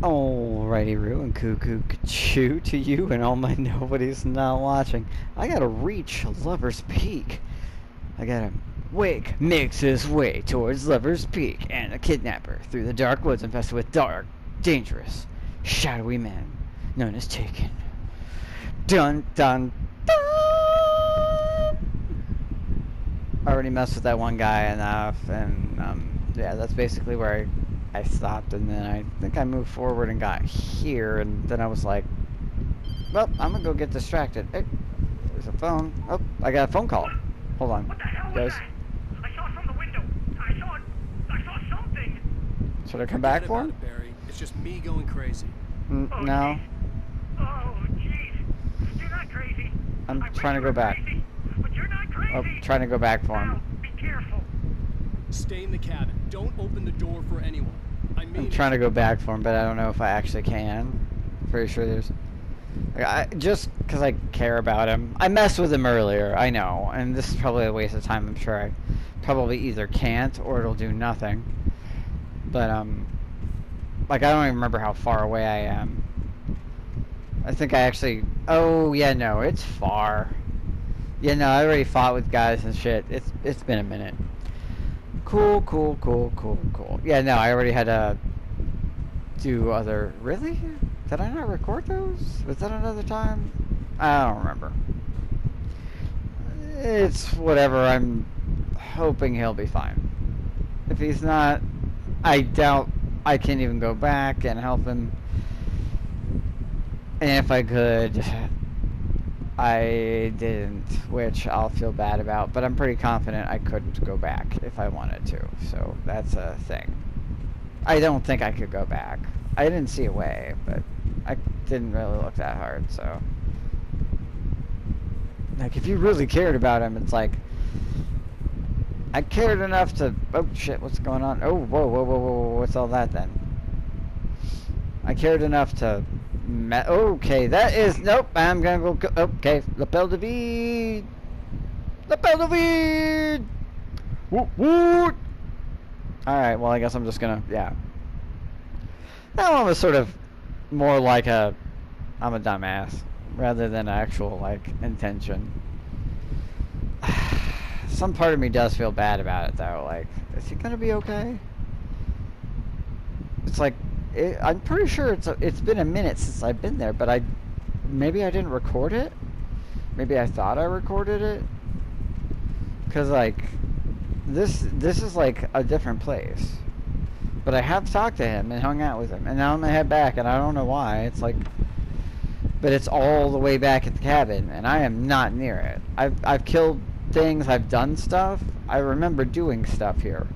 Alrighty, Roo and Cuckoo Choo to you and all my nobodies not watching. I gotta reach Lover's Peak. I gotta makes his way towards Lover's Peak and a kidnapper through the dark woods infested with dark, dangerous, shadowy men known as Taken. Dun dun dun! I already messed with that one guy enough, and yeah, that's basically where I stopped, and then I think I moved forward and got here, and then I was like, well, I'm gonna go get distracted. Hey, there's a phone. Oh, I got a phone call. Hold on. What the hell was that? I saw it from the window. I saw something. Should I come back for him? Barry. It's just me going crazy. No. Geez. Oh, jeez. You're not crazy. I'm trying to go back. Crazy, but you're not crazy. Oh, trying to go back for him. Now, be careful. Stay in the cabin. Don't open the door for anyone. I'm trying to go back for him, but I don't know if I actually can. Pretty sure there's... just because I care about him. I messed with him earlier, I know. And this is probably a waste of time, I'm sure. I probably either can't or it'll do nothing. But, like, I don't even remember how far away I am. I think I actually... Oh, yeah, no, it's far. Yeah, no, I already fought with guys and shit. It's been a minute. Cool. Yeah, no, I already had to do other... Really? Did I not record those? Was that another time? I don't remember. It's whatever. I'm hoping he'll be fine. If he's not, I doubt I can even go back and help him. And if I could, I didn't, which I'll feel bad about, but I'm pretty confident I couldn't go back if I wanted to, so that's a thing. I don't think I could go back. I didn't see a way, but I didn't really look that hard, so. Like, if you really cared about him, it's like, I cared enough to, oh shit, what's going on? Oh, whoa, what's all that then? I cared enough to, okay, that is, nope, I'm gonna go, okay, lapel de vide. Lapel de vide! Woot woot! Alright, well, I guess I'm just gonna, yeah. That one was sort of more like I'm a dumbass, rather than actual, like, intention. Some part of me does feel bad about it, though. Like, is he gonna be okay? It's like, I'm pretty sure it's been a minute since I've been there, but maybe I didn't record it? Maybe I thought I recorded it? Because, like, this is, like, a different place. But I have talked to him and hung out with him, and now I'm gonna head back, and I don't know why. It's like, but it's all the way back at the cabin, and I am not near it. I've killed things, I've done stuff. I remember doing stuff here.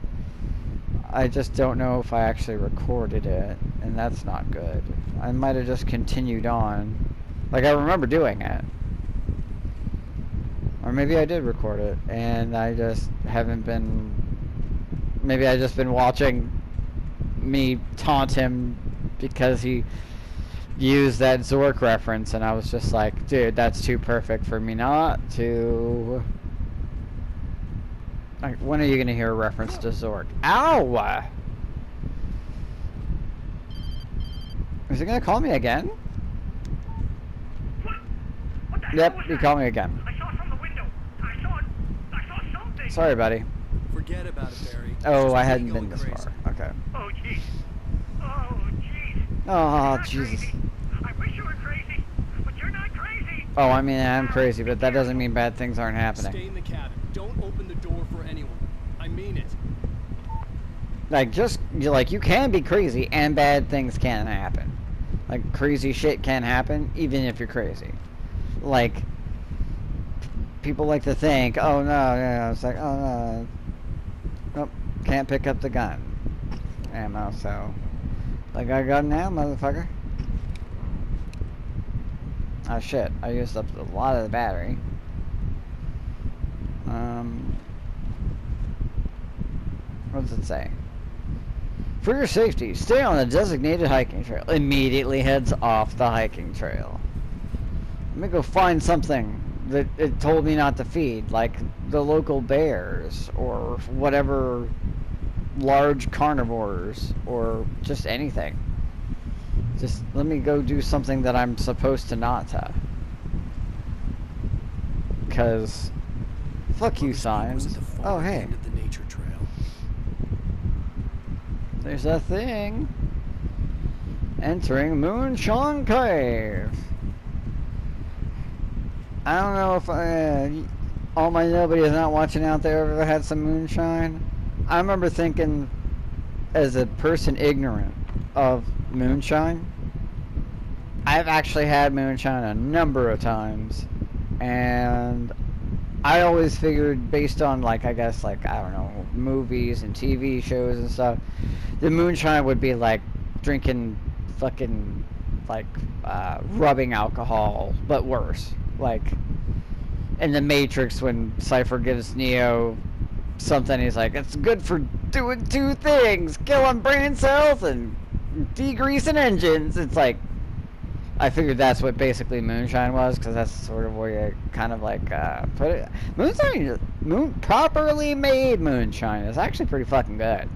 I just don't know if I actually recorded it, and that's not good. I might have just continued on. Like, I remember doing it. Or maybe I did record it, and I just haven't been... Maybe I've just been watching me taunt him because he used that Zork reference, and I was just like, dude, that's too perfect for me not to... Like, when are you gonna hear a reference to Zork? Ow! Is he gonna call me again? What the Yep, hell was he that? called me again. I saw it from the window. I saw something. Sorry, buddy. Forget about it, Barry. It's Oh, just I me hadn't been going this crazy. far. Okay. Oh, jeez. Oh, jeez. Oh, You're not Jesus. crazy. I wish you were crazy, but you're not crazy. Oh, I mean, I'm crazy, but that doesn't mean bad things aren't happening. Stay in the cabin. Don't open the door for anyone. I mean it. Like, you can be crazy and bad things can happen. Like, crazy shit can happen even if you're crazy. Like, people like to think, oh no, yeah, it's like, oh no. Nope, can't pick up the gun. Ammo, so. Like, I got now, motherfucker. Oh shit, I used up a lot of the battery. What does it say? For your safety, stay on the designated hiking trail. Immediately heads off the hiking trail. Let me go find something that it told me not to feed, like the local bears, or whatever large carnivores, or just anything. Just let me go do something that I'm supposed to not to. Because, fuck you, Was signs. at the far Oh, hey. end of the nature trail. There's that thing. Entering Moonshine Cave. I don't know if all my nobody is not watching out there ever had some moonshine. I remember thinking, as a person ignorant of moonshine, I've actually had moonshine a number of times, and I always figured, based on, like, I guess, like, I don't know, movies and TV shows and stuff, the moonshine would be like drinking fucking, like, rubbing alcohol, but worse. Like, in The Matrix, when Cypher gives Neo something, he's like, it's good for doing two things: killing brain cells and degreasing engines. It's like, I figured that's what basically moonshine was, because that's sort of where you kind of like put it. Properly made moonshine is actually pretty fucking good.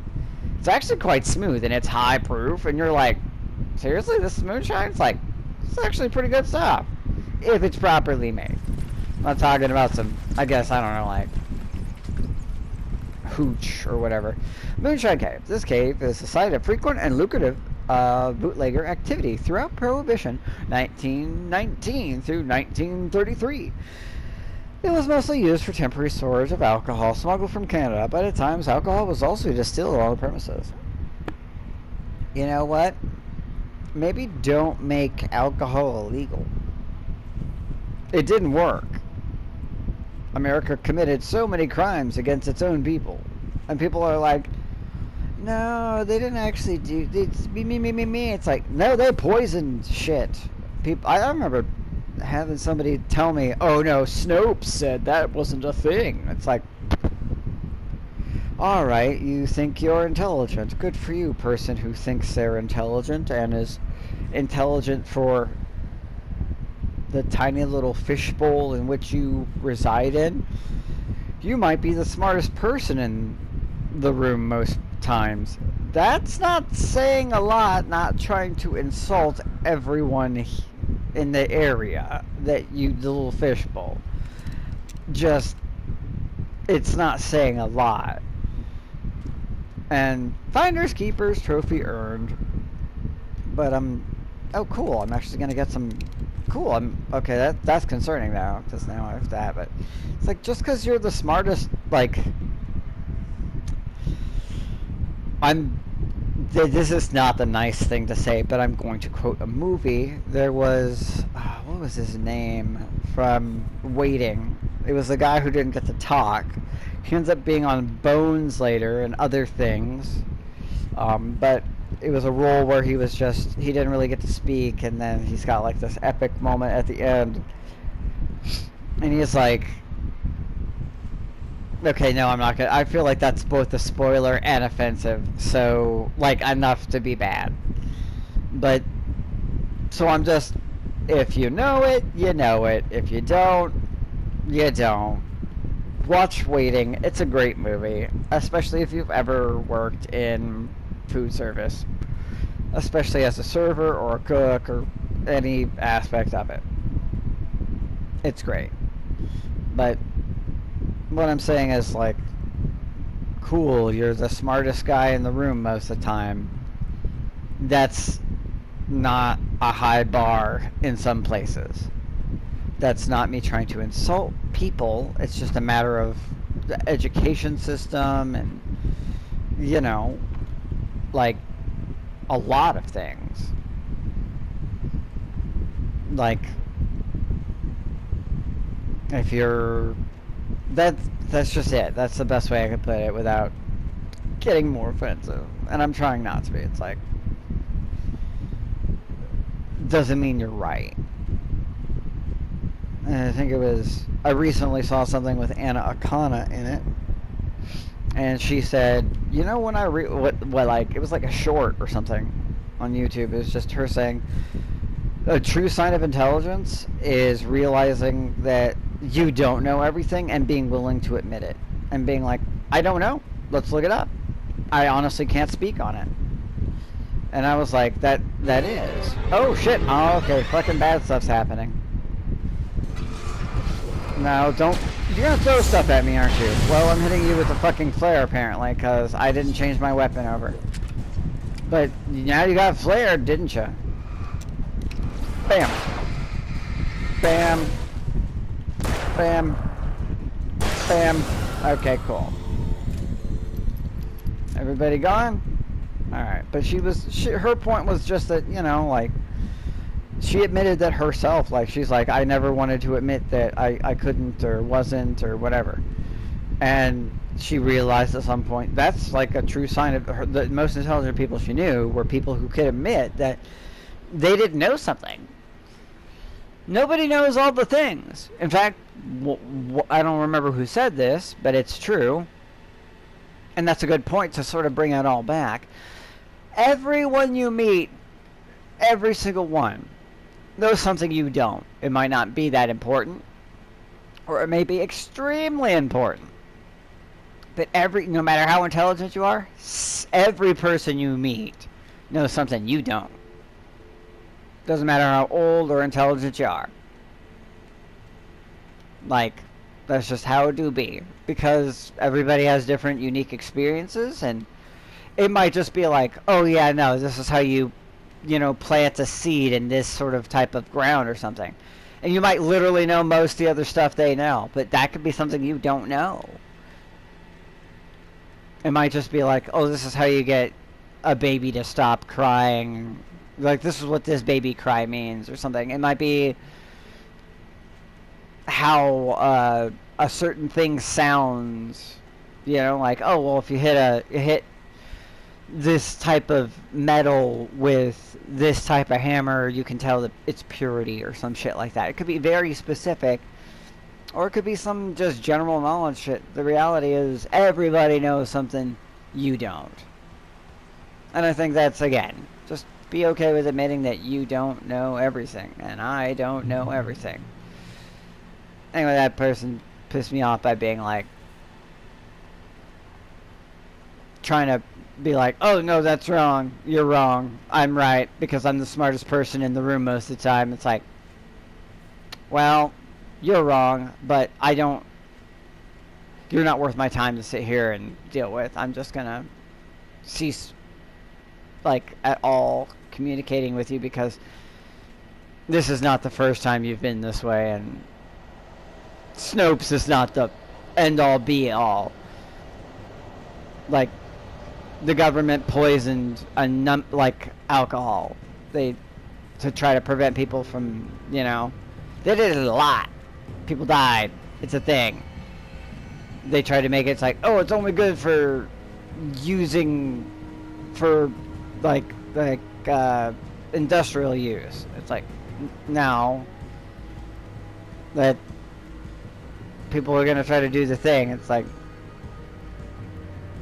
It's actually quite smooth, and it's high proof, and you're like, seriously, this is moonshine? It's like, it's actually pretty good stuff if it's properly made. I'm not talking about some, I guess, I don't know, like hooch or whatever. Moonshine Cave. This cave is the site of frequent and lucrative bootlegger activity throughout Prohibition, 1919 through 1933. It was mostly used for temporary storage of alcohol smuggled from Canada, but at times alcohol was also distilled on the premises. You know what? Maybe don't make alcohol illegal. It didn't work. America committed so many crimes against its own people. And people are like, no, they didn't actually do, it's me. It's like, no, they poisoned shit. People, I remember having somebody tell me, oh no, Snopes said that wasn't a thing. It's like, alright, you think you're intelligent. Good for you, person who thinks they're intelligent and is intelligent for the tiny little fishbowl in which you reside in. You might be the smartest person in the room most times. That's not saying a lot, not trying to insult everyone in the area that you, the little fishbowl. Just, it's not saying a lot. And finders keepers, trophy earned. But oh cool, I'm actually gonna get some, cool, okay, that's concerning now, because now I have that, but it's like, just because you're the smartest, like, this is not the nice thing to say, but I'm going to quote a movie. There was, what was his name from Waiting? It was the guy who didn't get to talk. He ends up being on Bones later and other things, but it was a role where he didn't really get to speak, and then he's got like this epic moment at the end, and he's like, okay, no, I'm not gonna, I feel like that's both a spoiler and offensive, so, like, enough to be bad. But, so I'm just, if you know it, you know it. If you don't, you don't. Watch Waiting. It's a great movie, especially if you've ever worked in food service, especially as a server or a cook or any aspect of it. It's great. But what I'm saying is, like, cool, you're the smartest guy in the room most of the time. That's not a high bar in some places. That's not me trying to insult people. It's just a matter of the education system and, you know, like, a lot of things. Like, if you're, that's just it. That's the best way I can put it without getting more offensive. And I'm trying not to be. It's like, doesn't mean you're right. And I think I recently saw something with Anna Akana in it. And she said, you know, when like, it was like a short or something on YouTube. It was just her saying, a true sign of intelligence is realizing that you don't know everything and being willing to admit it. And being like, I don't know. Let's look it up. I honestly can't speak on it. And I was like, that is. Oh shit, oh okay, fucking bad stuff's happening. No, don't, you're gonna throw stuff at me, aren't you? Well, I'm hitting you with a fucking flare apparently, because I didn't change my weapon over. But now you got flared, didn't you? Bam. Bam. Bam. Bam. Okay, cool. Everybody gone? Alright, but her point was just that, you know, like, she admitted that herself, like, she's like, I never wanted to admit that I couldn't or wasn't or whatever. And she realized at some point, that's like a true sign of her, the most intelligent people she knew were people who could admit that they didn't know something. Nobody knows all the things. In fact, I don't remember who said this, but it's true. And that's a good point to sort of bring it all back. Everyone you meet, every single one, knows something you don't. It might not be that important, or it may be extremely important. But no matter how intelligent you are, every person you meet knows something you don't. Doesn't matter how old or intelligent you are. Like, that's just how it do be. Because everybody has different unique experiences, and it might just be like, oh yeah, no, this is how you know, plant a seed in this sort of type of ground or something. And you might literally know most of the other stuff they know, but that could be something you don't know. It might just be like, oh, this is how you get a baby to stop crying. Like, this is what this baby cry means or something. It might be how a certain thing sounds, you know, like, oh, well, if you hit this type of metal with this type of hammer, you can tell that it's purity or some shit like that. It could be very specific, or it could be some just general knowledge shit. The reality is everybody knows something you don't. And I think that's, again, just be okay with admitting that you don't know everything, and I don't know everything. Anyway, that person pissed me off by being like, trying to be like, oh no, that's wrong, you're wrong, I'm right, because I'm the smartest person in the room most of the time. It's like, well, you're wrong, but you're not worth my time to sit here and deal with. I'm just gonna cease, like, at all communicating with you, because this is not the first time you've been this way, and Snopes is not the end-all be-all. Like, the government poisoned like alcohol. To try to prevent people from, you know, they did it a lot. People died. It's a thing. They tried to make it, it's like, oh, it's only good for using for like industrial use. It's like, now that people are gonna try to do the thing, it's like,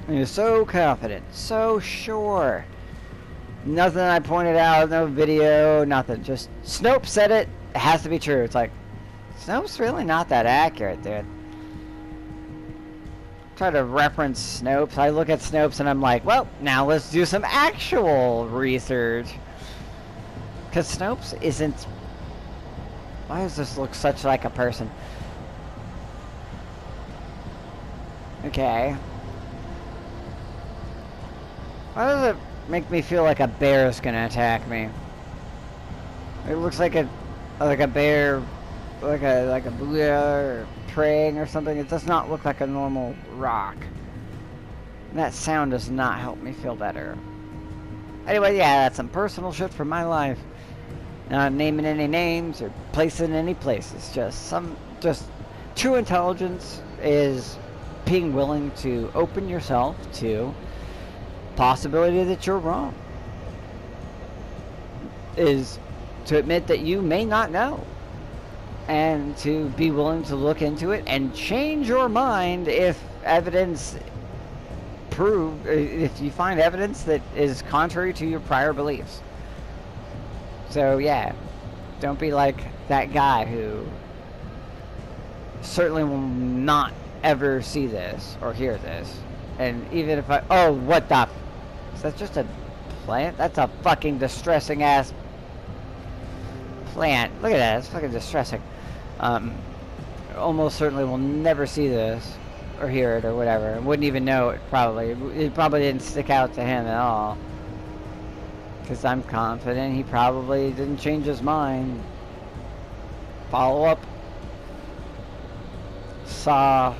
you're so confident, so sure. Nothing I pointed out, no video, nothing. Just Snopes said it, it has to be true. It's like, Snopes really not that accurate, dude. Try to reference Snopes. I look at Snopes and I'm like, well, now let's do some actual research. Because Snopes isn't... Why does this look such like a person? Okay. Why does it make me feel like a bear is gonna attack me? It looks like a bear, like a Buddha or praying or something. It does not look like a normal rock. And that sound does not help me feel better. Anyway, yeah, that's some personal shit from my life. Not naming any names or placing any places. Just true intelligence is being willing to open yourself to possibility that you're wrong, is to admit that you may not know, and to be willing to look into it and change your mind if if you find evidence that is contrary to your prior beliefs. So yeah, don't be like that guy who certainly will not ever see this or hear this. And even if oh, what the... Is that just a plant. That's a fucking distressing ass plant. Look at that. It's fucking distressing. Almost certainly will never see this or hear it or whatever. Wouldn't even know it probably. It probably didn't stick out to him at all. Because I'm confident he probably didn't change his mind. Follow up. Saw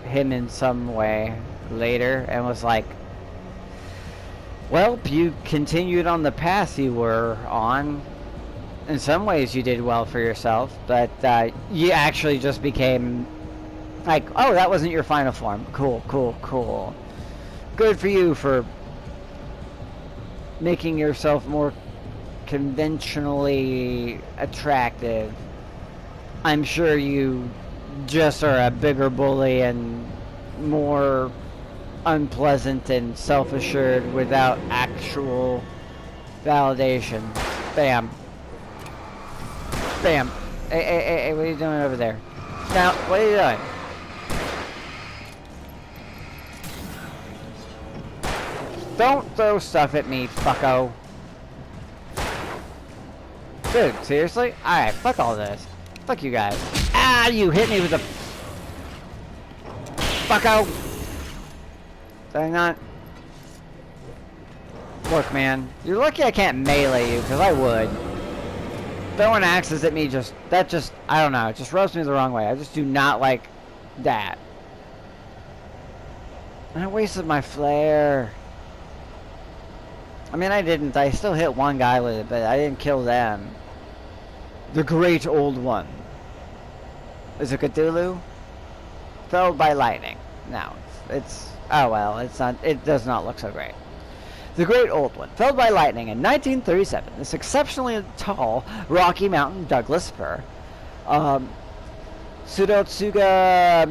him in some way later and was like, well, you continued on the path you were on. In some ways you did well for yourself, but you actually just became like, oh, that wasn't your final form. Cool, cool, cool. Good for you for making yourself more conventionally attractive. I'm sure you just are a bigger bully and more unpleasant and self-assured without actual validation. Bam. Bam. Hey, what are you doing over there? Now, what are you doing? Don't throw stuff at me, fucko. Dude, seriously? Alright, fuck all this. Fuck you guys. Ah, you hit me with a... Fucko! Did I not? Look, man. You're lucky I can't melee you, because I would. Throwing axes at me just... That just... I don't know. It just rubs me the wrong way. I just do not like that. I wasted my flare. I mean, I didn't. I still hit one guy with it, but I didn't kill them. The Great Old One. Is it Cthulhu? Felled by lightning. No, it's... Oh, well, it's not... It does not look so great. The Great Old One, felled by lightning in 1937. This exceptionally tall Rocky Mountain Douglas fir. Pseudotsuga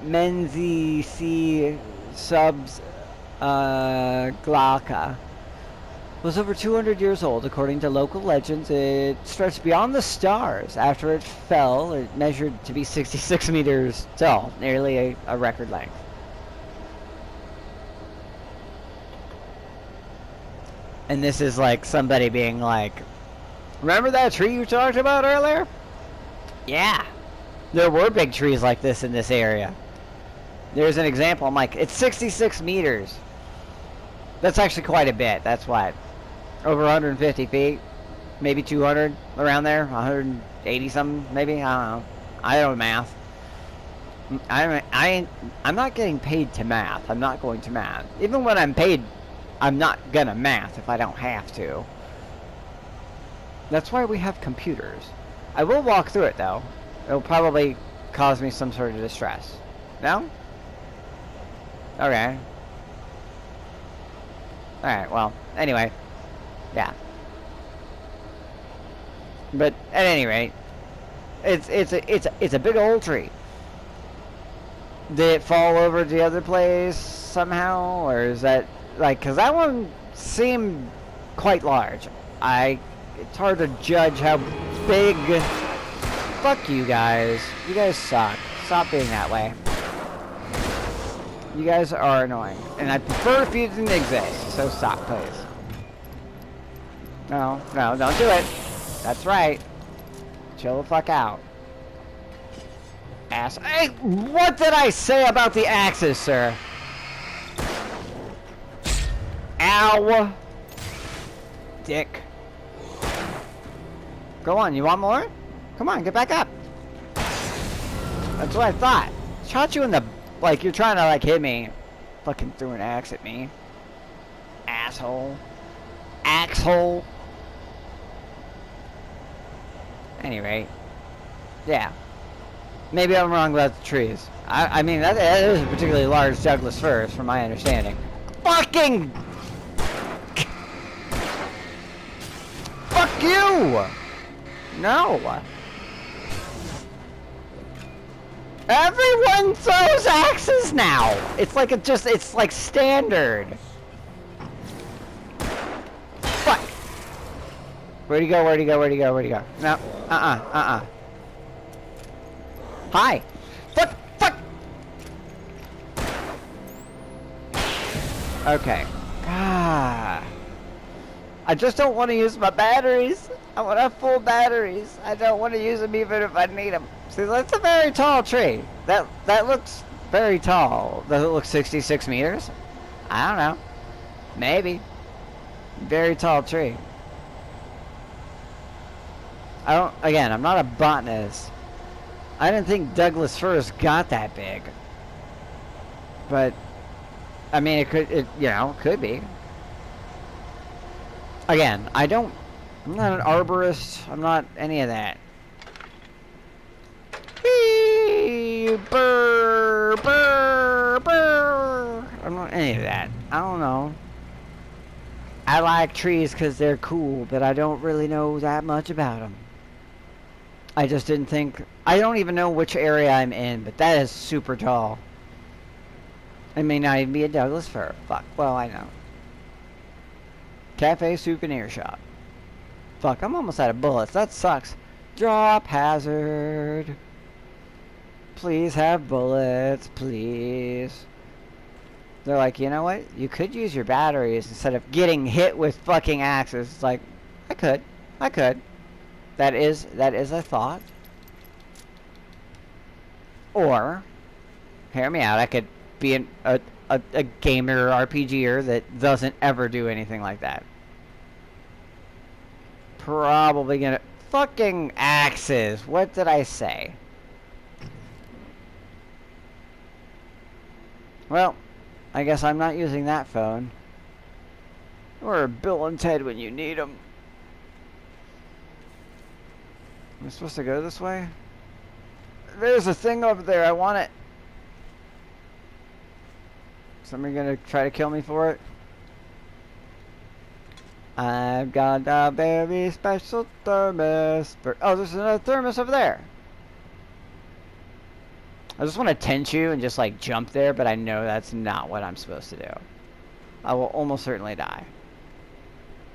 menzi C subs glauca was over 200 years old. According to local legends, it stretched beyond the stars. After it fell, it measured to be 66 meters tall, nearly a record length. And this is like somebody being like, remember that tree you talked about earlier? Yeah. There were big trees like this in this area. There's an example. I'm like, it's 66 meters. That's actually quite a bit. That's what? Over 150 feet? Maybe 200? Around there? 180 something? Maybe? I don't know. I don't know math. I'm not getting paid to math. I'm not going to math. Even when I'm paid, I'm not gonna math if I don't have to. That's why we have computers. I will walk through it though. It'll probably cause me some sort of distress. No? Okay. Alright, well, anyway. Yeah. But at any rate, it's a big old tree. Did it fall over the other place somehow, or is that like, cause that one seemed quite large. It's hard to judge how big. Fuck you guys. You guys suck. Stop being that way. You guys are annoying, and I prefer if you didn't exist. So stop, please. No, don't do it. That's right. Chill the fuck out. Ass. Hey, what did I say about the axes, sir? Ow. Dick. Go on, you want more? Come on, get back up. That's what I thought. Shot you in the... Like, you're trying to, like, hit me. Fucking threw an axe at me. Asshole. Axhole. Anyway. Yeah. Maybe I'm wrong about the trees. I mean, that is a particularly large Douglas fir, from my understanding. Fucking... Fuck you! No! Everyone throws axes now! It's like it's like standard. Fuck! Where'd he go? No. Hi! Fuck! Okay. Ah. I just don't want to use my batteries. I want to have full batteries. I don't want to use them even if I need them. See, that's a very tall tree. That looks very tall. Does it look 66 meters? I don't know. Maybe. Very tall tree. Again, I'm not a botanist. I didn't think Douglas firs got that big. But, I mean, it could be. Again, I'm not an arborist. I'm not any of that. Whee! Burr, burr, burr. I'm not any of that. I don't know. I like trees because they're cool, but I don't really know that much about them. I just didn't think... I don't even know which area I'm in, but that is super tall. It may not even be a Douglas fir. Fuck. Well, I know. Cafe souvenir shop. Fuck, I'm almost out of bullets. That sucks. Drop hazard. Please have bullets, please. They're like, you know what? You could use your batteries instead of getting hit with fucking axes. It's like, I could. That is a thought. Or, hear me out, I could be a gamer RPGer that doesn't ever do anything like that. Probably gonna... Fucking axes! What did I say? Well, I guess I'm not using that phone. Or Bill and Ted when you need them. Am I supposed to go this way? There's a thing over there. I want it. Somebody gonna try to kill me for it? I've got a very special thermos. Oh, there's another thermos over there. I just want to tempt you and just like jump there, but I know that's not what I'm supposed to do. I will almost certainly die.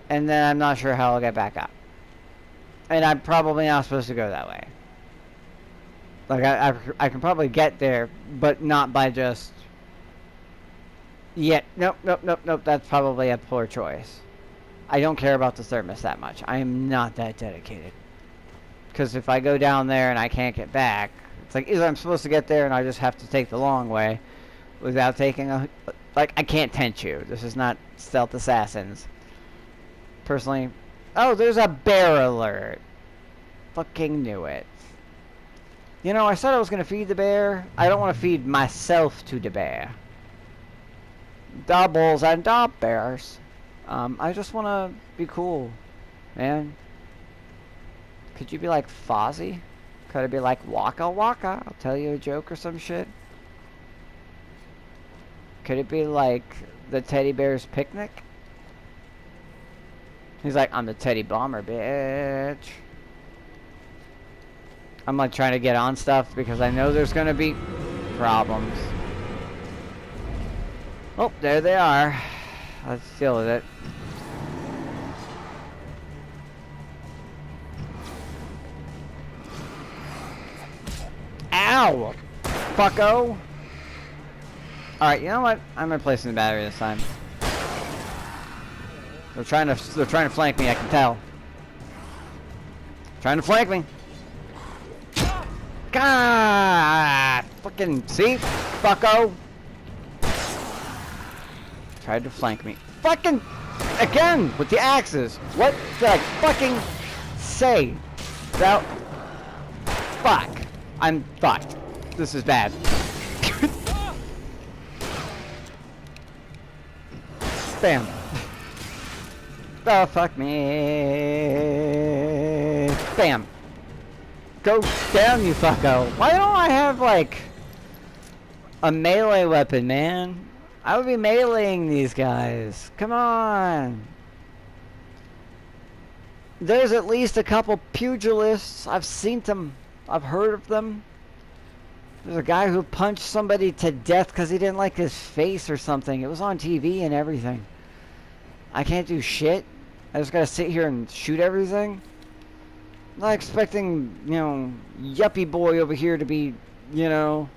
And then I'm not sure how I'll get back up. And I'm probably not supposed to go that way. Like, I can probably get there, but not by just... Yeah, nope, that's probably a poor choice. I don't care about the thermos that much. I am not that dedicated. Because if I go down there and I can't get back, it's like either I'm supposed to get there and I just have to take the long way without taking a... Like, I can't tempt you. This is not Stealth Assassins. Personally... Oh, there's a bear alert. Fucking knew it. You know, I said I was going to feed the bear. I don't want to feed myself to the bear. Doubles and dog bears. I just want to be cool, man. Could you be like Fozzie? Could it be like Waka Waka? I'll tell you a joke or some shit. Could it be like the teddy bear's picnic? He's like, I'm the teddy bomber, bitch. I'm like trying to get on stuff because I know there's gonna be problems. Oh, there they are. Let's deal with it. Ow! Fucko! Alright, you know what? I'm replacing the battery this time. They're trying to flank me, I can tell. Trying to flank me. God! Fucking see? Fucko! Tried to flank me. Fucking again with the axes. What did I fucking say? That fuck. I'm fucked. This is bad. Bam. Oh fuck me. Bam. Go down, you fucko. Why don't I have like a melee weapon, man? I would be meleeing these guys. Come on. There's at least a couple pugilists. I've seen them. I've heard of them. There's a guy who punched somebody to death because he didn't like his face or something. It was on TV and everything. I can't do shit. I just gotta sit here and shoot everything. I'm not expecting, you know, yuppie boy over here to be, you know,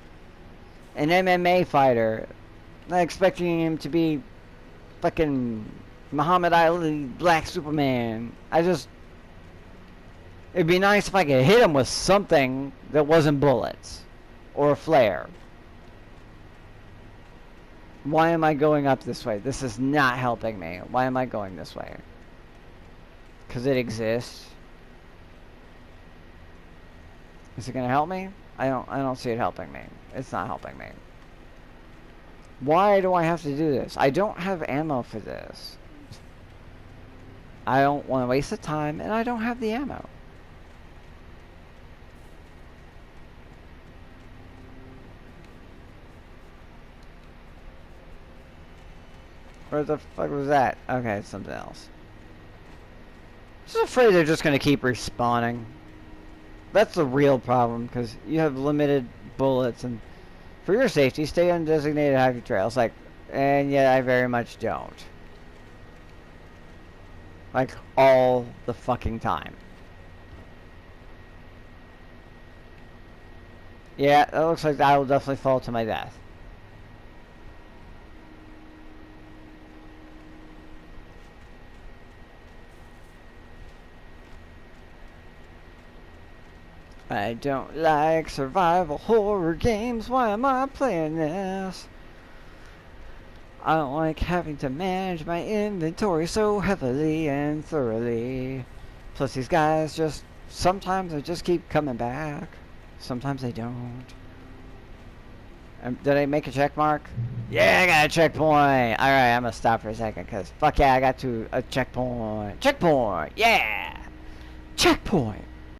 an MMA fighter. Not expecting him to be fucking Muhammad Ali, Black Superman. It'd be nice if I could hit him with something that wasn't bullets or a flare. Why am I going up this way? This is not helping me. Why am I going this way? Because it exists. Is it gonna help me? I don't see it helping me. It's not helping me. Why do I have to do this? I don't have ammo for this. I don't want to waste the time, and I don't have the ammo. Where the fuck was that? Okay, it's something else. I'm just afraid they're just gonna keep respawning. That's the real problem, because you have limited bullets, and for your safety, stay on designated hiking trails. Like, and yet I very much don't. Like, all the fucking time. Yeah, that looks like I will definitely fall to my death. I don't like survival horror games. Why am I playing this? I don't like having to manage my inventory so heavily and thoroughly. Plus these guys just, sometimes they just keep coming back. Sometimes they don't. Did I make a check mark? Yeah, I got a checkpoint. Alright, I'm gonna stop for a second because fuck yeah, I got to a checkpoint. Checkpoint, yeah! Checkpoint!